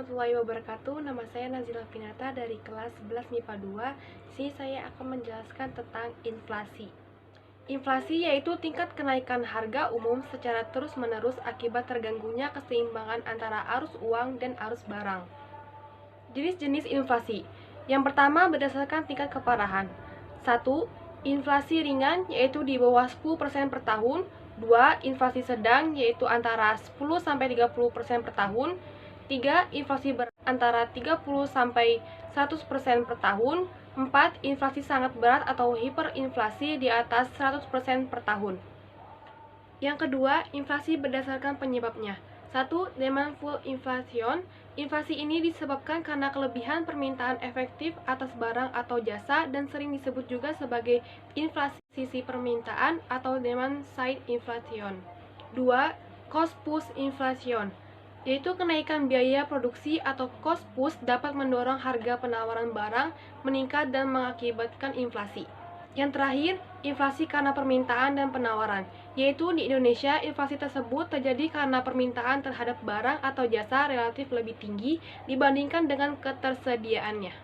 warahmatullahi wabarakatuh. Nama saya Nazila Pinata dari kelas 11 MIPA 2. Di sini saya akan menjelaskan tentang inflasi. Inflasi yaitu tingkat kenaikan harga umum secara terus-menerus akibat terganggunya keseimbangan antara arus uang dan arus barang. Jenis-jenis inflasi. Yang pertama berdasarkan tingkat keparahan. 1. Inflasi ringan yaitu di bawah 10% per tahun. 2. Inflasi sedang yaitu antara 10-30% per tahun. 3. Inflasi berat antara 30-100% per tahun. 4. Inflasi sangat berat atau hiperinflasi di atas 100% per tahun. Yang kedua, inflasi berdasarkan penyebabnya. 1. Demandful inflation. Inflasi ini disebabkan karena kelebihan permintaan efektif atas barang atau jasa dan sering disebut juga sebagai inflasi sisi permintaan atau demand side inflation. 2. Cost push inflation, yaitu kenaikan biaya produksi atau cost push dapat mendorong harga penawaran barang meningkat dan mengakibatkan inflasi. Yang terakhir, inflasi karena permintaan dan penawaran, yaitu di Indonesia inflasi tersebut terjadi karena permintaan terhadap barang atau jasa relatif lebih tinggi dibandingkan dengan ketersediaannya.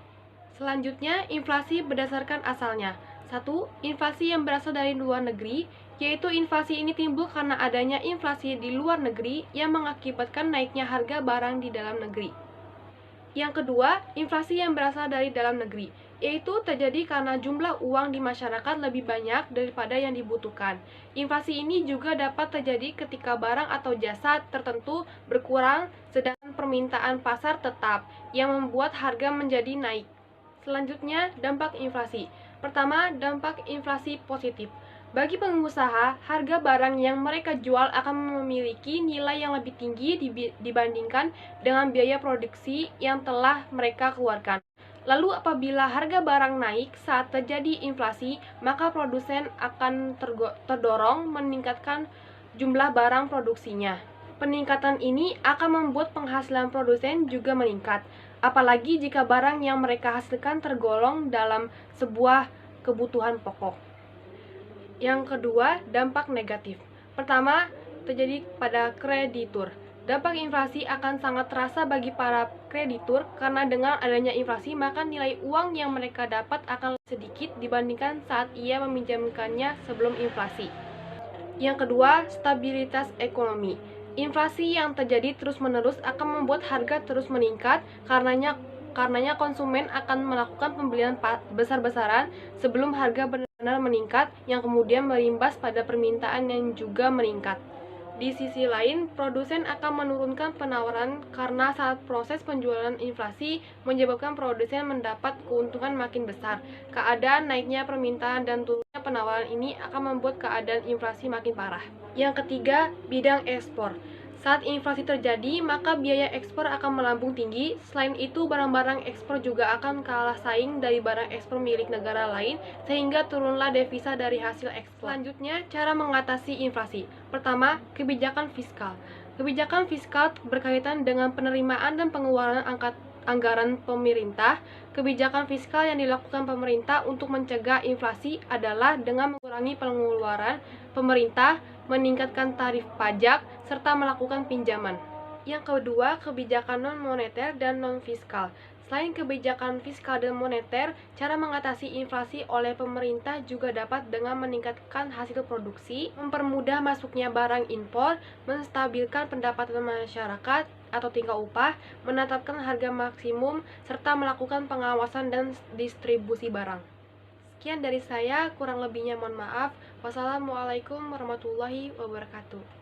Selanjutnya, inflasi berdasarkan asalnya. 1. Inflasi yang berasal dari luar negeri, yaitu inflasi ini timbul karena adanya inflasi di luar negeri yang mengakibatkan naiknya harga barang di dalam negeri. Yang kedua, inflasi yang berasal dari dalam negeri, yaitu terjadi karena jumlah uang di masyarakat lebih banyak daripada yang dibutuhkan. Inflasi ini juga dapat terjadi ketika barang atau jasa tertentu berkurang, sedangkan permintaan pasar tetap, yang membuat harga menjadi naik. Selanjutnya, dampak inflasi. Pertama, dampak inflasi positif. Bagi pengusaha, harga barang yang mereka jual akan memiliki nilai yang lebih tinggi dibandingkan dengan biaya produksi yang telah mereka keluarkan. Lalu apabila harga barang naik saat terjadi inflasi, maka produsen akan terdorong meningkatkan jumlah barang produksinya. Peningkatan ini akan membuat penghasilan produsen juga meningkat, apalagi jika barang yang mereka hasilkan tergolong dalam sebuah kebutuhan pokok. Yang kedua, dampak negatif. Pertama, terjadi pada kreditur. Dampak inflasi akan sangat terasa bagi para kreditur karena dengan adanya inflasi maka nilai uang yang mereka dapat akan sedikit dibandingkan saat ia meminjamkannya sebelum inflasi. Yang kedua, stabilitas ekonomi. Inflasi yang terjadi terus-menerus akan membuat harga terus meningkat karenanya konsumen akan melakukan pembelian besar-besaran sebelum harga benar-benar meningkat yang kemudian berimbas pada permintaan yang juga meningkat. Di sisi lain, produsen akan menurunkan penawaran karena saat proses penjualan inflasi menyebabkan produsen mendapat keuntungan makin besar. Keadaan naiknya permintaan dan turunnya penawaran ini akan membuat keadaan inflasi makin parah. Yang ketiga, bidang ekspor. Saat inflasi terjadi, maka biaya ekspor akan melambung tinggi. Selain itu, barang-barang ekspor juga akan kalah saing dari barang ekspor milik negara lain, sehingga turunlah devisa dari hasil ekspor. Selanjutnya, cara mengatasi inflasi. Pertama, kebijakan fiskal. Kebijakan fiskal berkaitan dengan penerimaan dan pengeluaran anggaran pemerintah. Kebijakan fiskal yang dilakukan pemerintah untuk mencegah inflasi adalah dengan mengurangi pengeluaran pemerintah, meningkatkan tarif pajak, serta melakukan pinjaman. Yang kedua, kebijakan non-moneter dan non-fiskal. Selain kebijakan fiskal dan moneter, cara mengatasi inflasi oleh pemerintah juga dapat dengan meningkatkan hasil produksi, mempermudah masuknya barang impor, menstabilkan pendapatan masyarakat atau tingkat upah, menetapkan harga maksimum, serta melakukan pengawasan dan distribusi barang. Sekian dari saya, kurang lebihnya mohon maaf. Wassalamualaikum warahmatullahi wabarakatuh.